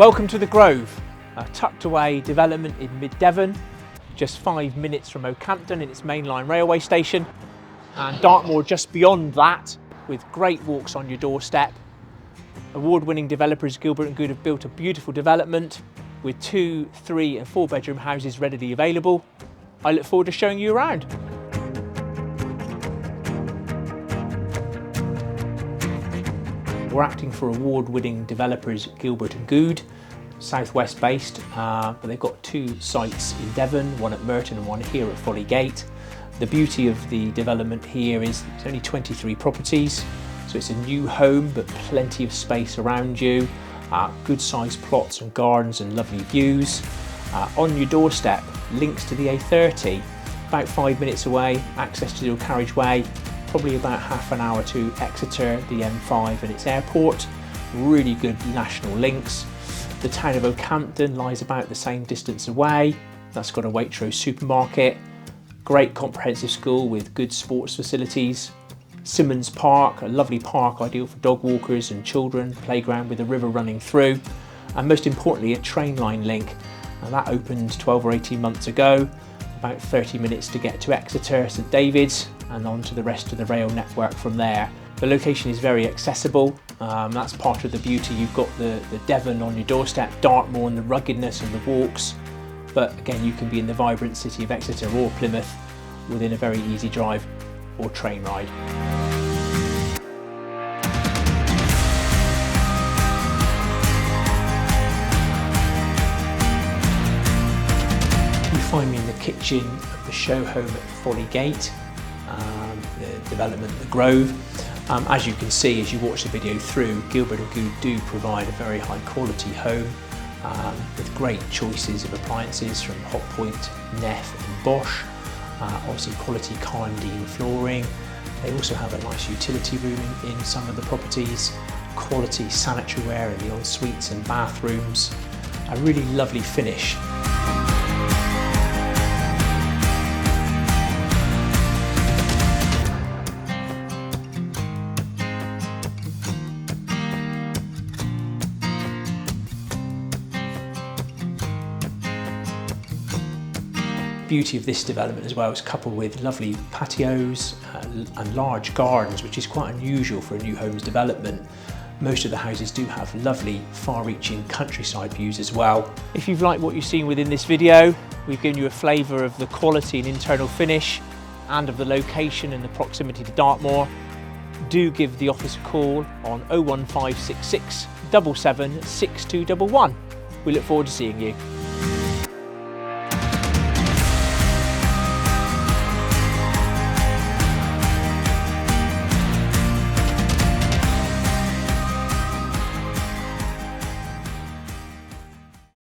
Welcome to The Grove, a tucked away development in mid-Devon, just 5 minutes from Oakhampton in its mainline railway station, and Dartmoor just beyond that, with great walks on your doorstep. Award-winning developers Gilbert & Good have built a beautiful development with 2, 3 and 4 bedroom houses readily available. I look forward to showing you around. We're acting for award-winning developers Gilbert & Good, southwest based, but they've got 2 sites in Devon, one at Merton and one here at Folly Gate. The beauty of the development here is it's only 23 properties, so it's a new home but plenty of space around you, good sized plots and gardens and lovely views. On your doorstep, links to the A30, about 5 minutes away, access to your carriageway, probably about half an hour to Exeter, the M5 and its airport. Really good national links. The town of Oakhampton lies about the same distance away. That's got a Waitrose supermarket, great comprehensive school with good sports facilities. Symonds Park, a lovely park ideal for dog walkers and children, playground with a river running through, and most importantly a train line link. And that opened 12 or 18 months ago, about 30 minutes to get to Exeter, St David's, and on to the rest of the rail network from there. The location is very accessible, that's part of the beauty. You've got the Devon on your doorstep, Dartmoor and the ruggedness and the walks, but again you can be in the vibrant city of Exeter or Plymouth within a very easy drive or train ride. You find me in the kitchen of the show home at Folly Gate, the development, The Grove. As you can see as you watch the video through, Gilbert & Good do provide a very high quality home with great choices of appliances from Hotpoint, Neff and Bosch. Obviously quality Carndean flooring. They also have a nice utility room in some of the properties, quality sanitary ware in the en-suites and bathrooms, a really lovely finish. Beauty of this development as well is coupled with lovely patios and large gardens, which is quite unusual for a new homes development. Most of the houses do have lovely far-reaching countryside views as well. If you've liked what you've seen within this video, we've given you a flavour of the quality and internal finish and of the location and the proximity to Dartmoor. Do give the office a call on 01566 77 6211. We look forward to seeing you.